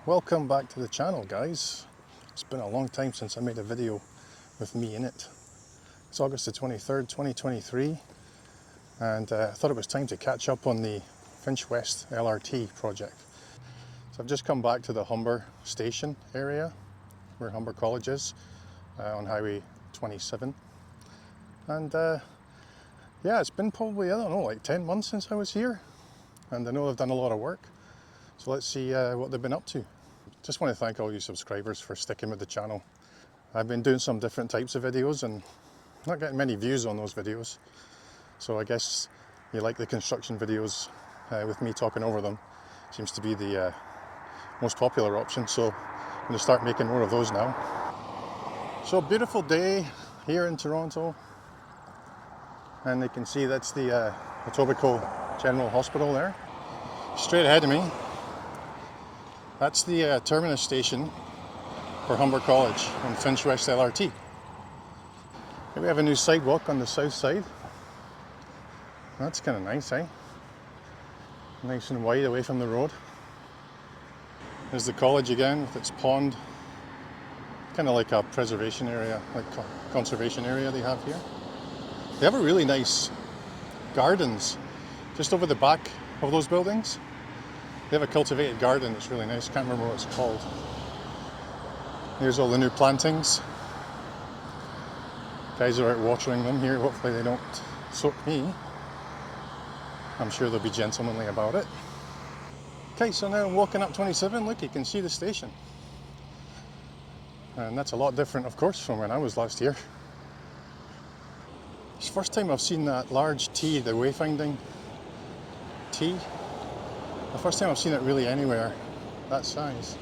Welcome back to the channel, guys. It's been a long time since I made a video with me in it. It's August the 23rd, 2023, and I thought it was time to catch up on the Finch West LRT project. So I've just come back to the Humber station area, where Humber College is, on Highway 27. And yeah, it's been probably, I don't know, like 10 months since I was here. And I know they've done a lot of work. So let's see what they've been up to. Just want to thank all you subscribers for sticking with the channel. I've been doing some different types of videos and not getting many views on those videos. So I guess you like the construction videos with me talking over them. Seems to be the most popular option, so I'm going to start making more of those now. So beautiful day here in Toronto, and you can see that's the Etobicoke General Hospital there. Straight ahead of me, that's the terminus station for Humber College on Finch West LRT. Here we have a new sidewalk on the south side. That's kind of nice, eh? Nice and wide away from the road. There's the college again with its pond. Kind of like a preservation area, like conservation area they have here. They have a really nice gardens just over the back of those buildings. They have a cultivated garden that's really nice. Can't remember what it's called. Here's all the new plantings. Guys are out watering them here. Hopefully they don't soak me. I'm sure they'll be gentlemanly about it. Okay, so now I'm walking up 27. Look, you can see the station. And that's a lot different, of course, from when I was last here. It's the first time I've seen that large T, the wayfinding T. The first time I've seen it really anywhere that size.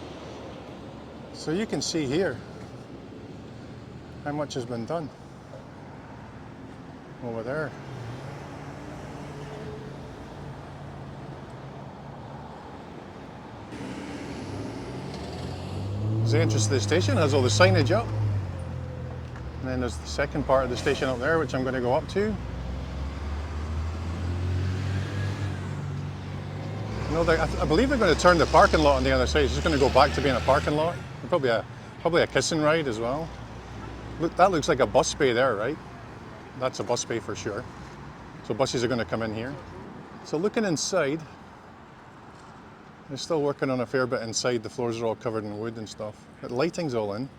So you can see here how much has been done over there. There's the entrance to the station, has all the signage up. And then there's the second part of the station up there, which I'm going to go up to. I believe they're going to turn the parking lot on the other side. It's just going to go back to being a parking lot. Probably a kiss and ride as well. Look, that looks like a bus bay there, right? That's a bus bay for sure. So buses are going to come in here. So looking inside, they're still working on a fair bit inside. The floors are all covered in wood and stuff. But lighting's all in.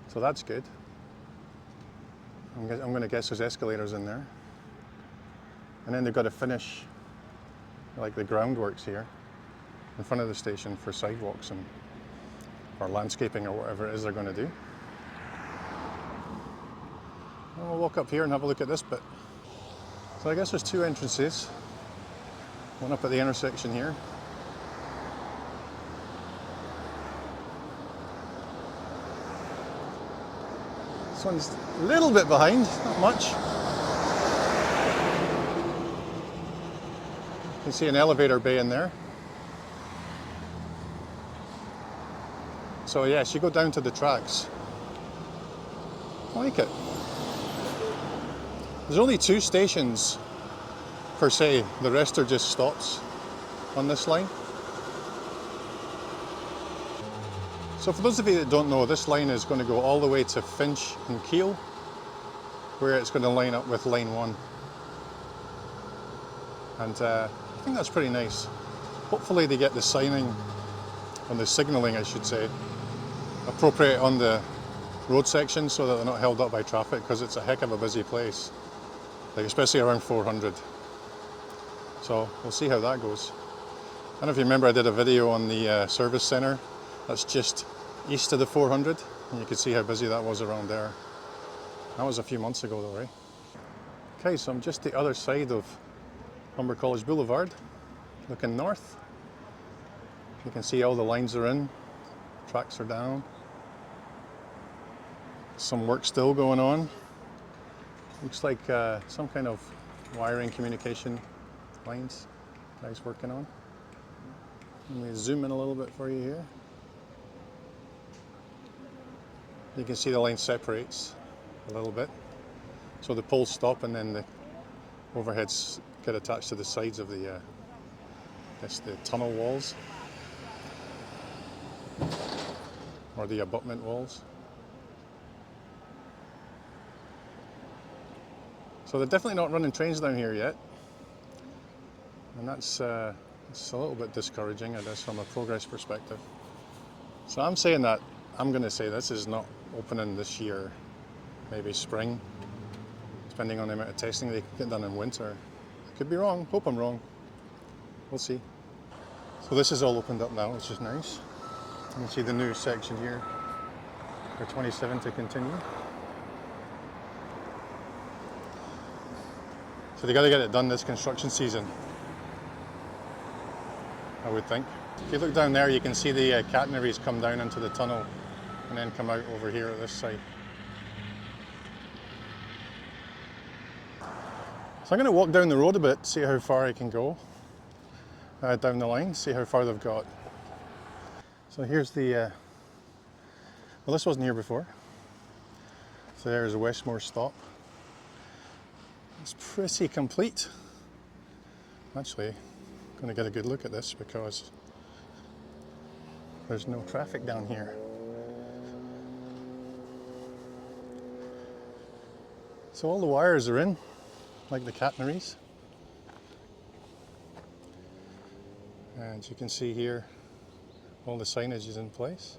So that's good. I'm going to guess there's escalators in there. And then they've got to finish like the groundworks here in front of the station for sidewalks and or landscaping or whatever it is they're going to do. And we'll walk up here and have a look at this bit. So I guess there's two entrances. One up at the intersection here. This one's a little bit behind, not much. You can see an elevator bay in there. So yes, you go down to the tracks. I like it. There's only two stations per se. The rest are just stops on this line. So for those of you that don't know, this line is going to go all the way to Finch and Keele, where it's going to line up with line 1. And I think that's pretty nice. Hopefully they get the signing, on the signalling I should say, appropriate on the road section so that they're not held up by traffic, because it's a heck of a busy place, like especially around 400. So we'll see how that goes. I don't know if you remember, I did a video on the service centre. That's just east of the 400, and you can see how busy that was around there. That was a few months ago though, right? Okay, so I'm just the other side of Humber College Boulevard, looking north. You can see all the lines are in, tracks are down. Some work still going on. Looks like some kind of wiring communication lines guys working on. Let me zoom in a little bit for you here. You can see the line separates a little bit. So the poles stop and then the overheads get attached to the sides of the guess the tunnel walls, or the abutment walls. So they're definitely not running trains down here yet, and that's it's a little bit discouraging, I guess, from a progress perspective. So I'm saying that, I'm going to say this is not opening this year, maybe spring, depending on the amount of testing they can get done in winter. I could be wrong, hope I'm wrong, we'll see. So this is all opened up now, which is nice. You can see the new section here for 27 to continue. So they got to get it done this construction season, I would think. If you look down there, you can see the catenaries come down into the tunnel and then come out over here at this side. So I'm going to walk down the road a bit, see how far I can go down the line, see how far they've got. So here's the, well, this wasn't here before. So there's Westmore Stop. It's pretty complete. Actually, I'm going to get a good look at this because there's no traffic down here. So all the wires are in, like the catenaries. And you can see here, all the signage is in place.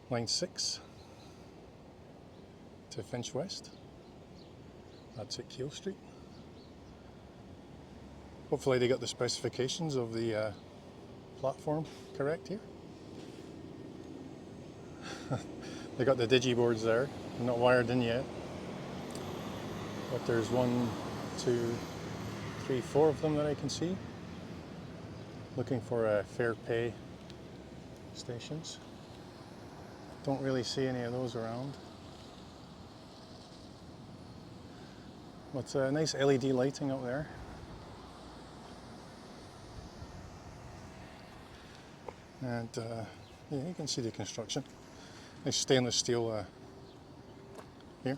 Line 6 to Finch West. That's at Keele Street. Hopefully they got the specifications of the platform correct here. They got the digiboards there, not wired in yet. But there's 1, 2, 3, 4 of them that I can see. Looking for fair pay stations. Don't really see any of those around. But nice LED lighting up there. And yeah, you can see the construction. Nice stainless steel here.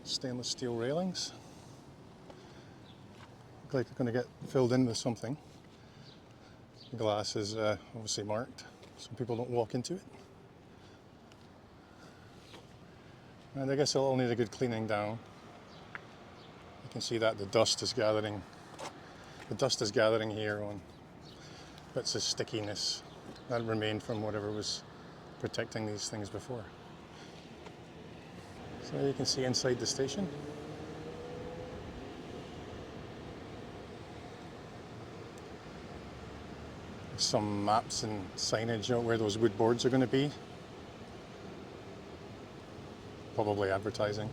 Stainless steel railings. Look like they're going to get filled in with something. The glass is obviously marked so people don't walk into it. And I guess it'll need a good cleaning down. You can see that the dust is gathering. The dust is gathering here on bits of stickiness that remained from whatever was protecting these things before. So you can see inside the station. Some maps and signage out where those wood boards are going to be. Probably advertising.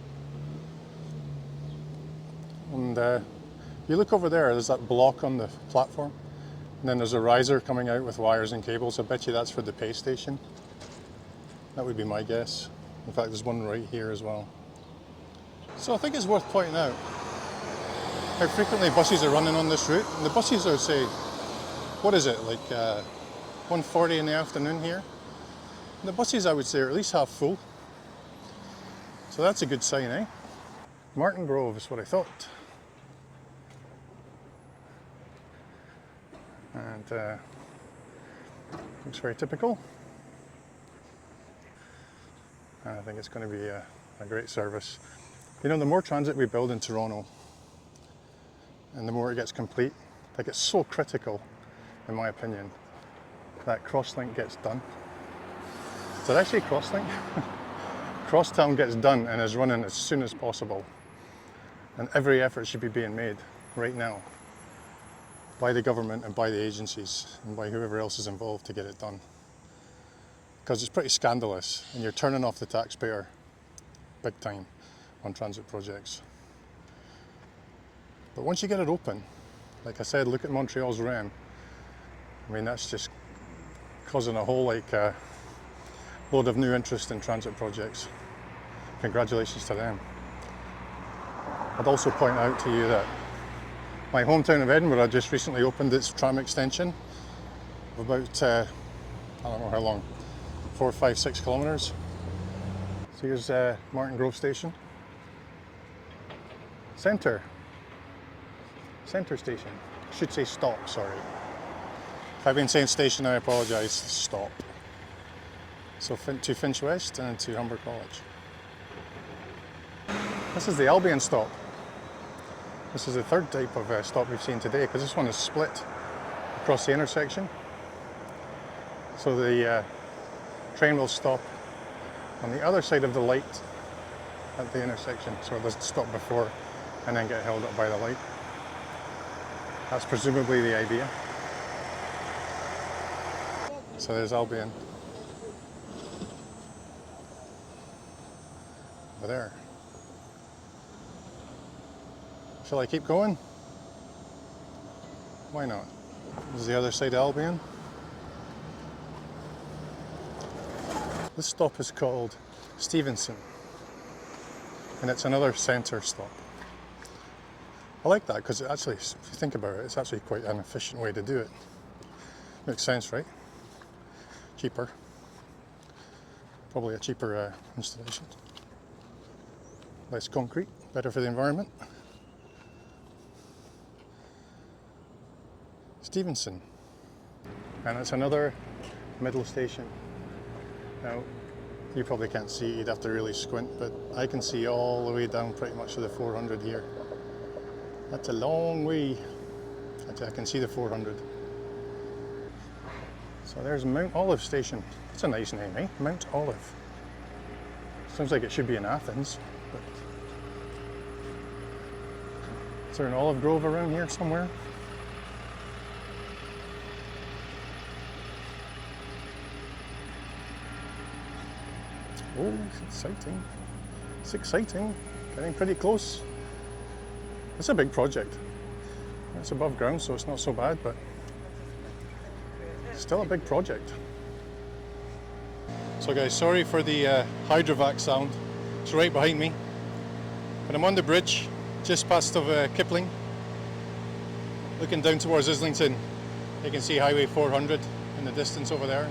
And you look over there, there's that block on the platform. And then there's a riser coming out with wires and cables. I bet you that's for the pay station. That would be my guess. In fact, there's one right here as well. So I think it's worth pointing out how frequently buses are running on this route. And the buses are, say, what is it, like 1:40 in the afternoon here? And the buses, I would say, are at least half full. So that's a good sign, eh? Martin Grove is what I thought. And looks very typical. I think it's going to be a great service. You know, the more transit we build in Toronto, and the more it gets complete, like it's so critical, in my opinion, that Crosslink gets done. Is that actually Crosslink? Crosstown gets done and is running as soon as possible. And every effort should be being made right now by the government and by the agencies and by whoever else is involved to get it done. Because it's pretty scandalous and you're turning off the taxpayer big time on transit projects. But once you get it open, like I said, look at Montreal's rant. I mean, that's just causing a whole load of new interest in transit projects. Congratulations to them. I'd also point out to you that my hometown of Edinburgh just recently opened its tram extension of about, I don't know how long, 4, 5, 6 kilometres. So here's Martin Grove Station. Centre Station. should say stop, sorry. If I've been saying station, I apologise. Stop. So to Finch West and to Humber College. This is the Albion Stop. This is the third type of stop we've seen today, because this one is split across the intersection. So the train will stop on the other side of the light at the intersection. So it doesn't stop before and then get held up by the light. That's presumably the idea. So there's Albion. Over there. Shall I keep going? Why not? This is the other side of Albion. This stop is called Stevenson, and it's another centre stop. I like that because it actually, if you think about it, it's actually quite an efficient way to do it. Makes sense, right? Cheaper. Probably a cheaper installation. Less concrete, better for the environment. Stevenson, and it's another middle station. Now, you probably can't see it, you'd have to really squint, but I can see all the way down pretty much to the 400 here. That's a long way. I can see the 400. So there's Mount Olive Station. That's a nice name, eh? Mount Olive. Sounds like it should be in Athens, but is there an olive grove around here somewhere? Oh, it's exciting. It's exciting. Getting pretty close. It's a big project. It's above ground, so it's not so bad, but still a big project. So guys, sorry for the hydrovac sound. It's right behind me. But I'm on the bridge, just past of Kipling. Looking down towards Islington. You can see Highway 400 in the distance over there.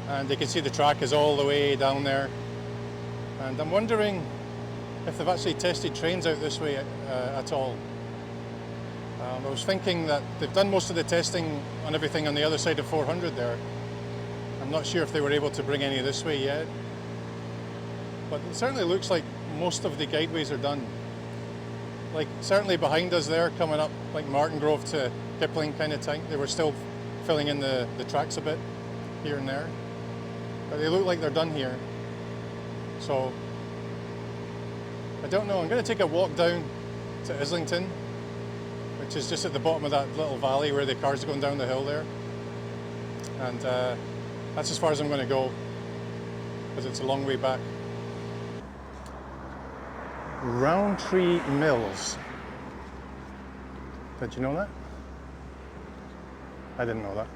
And you can see the track is all the way down there. And I'm wondering if they've actually tested trains out this way at all. I was thinking that they've done most of the testing on everything on the other side of 400 there. I'm not sure if they were able to bring any this way yet. But it certainly looks like most of the guideways are done. Like certainly behind us there, coming up like Martin Grove to Kipling kind of time, they were still filling in the tracks a bit here and there. But they look like they're done here. So, I don't know, I'm going to take a walk down to Islington, which is just at the bottom of that little valley where the cars are going down the hill there. And that's as far as I'm going to go, because it's a long way back. Rowntree Mills. Did you know that? I didn't know that.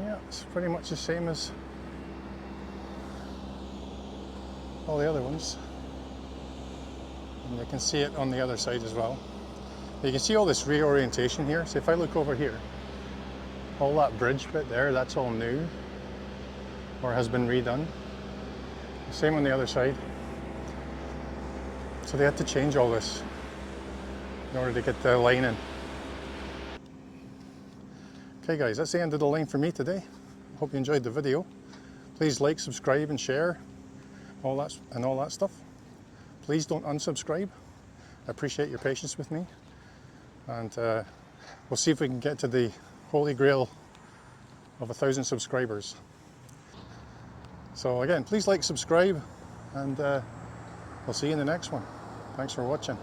Yeah, it's pretty much the same as all the other ones. And you can see it on the other side as well. You can see all this reorientation here. So if I look over here, all that bridge bit there, that's all new or has been redone. Same on the other side. So they had to change all this in order to get the line in. Okay guys, that's the end of the line for me today. Hope you enjoyed the video. Please like, subscribe and share all that stuff. Please don't unsubscribe. I appreciate your patience with me. And we'll see if we can get to the holy grail of 1,000 subscribers. So again, please like, subscribe, and we'll see you in the next one. Thanks for watching.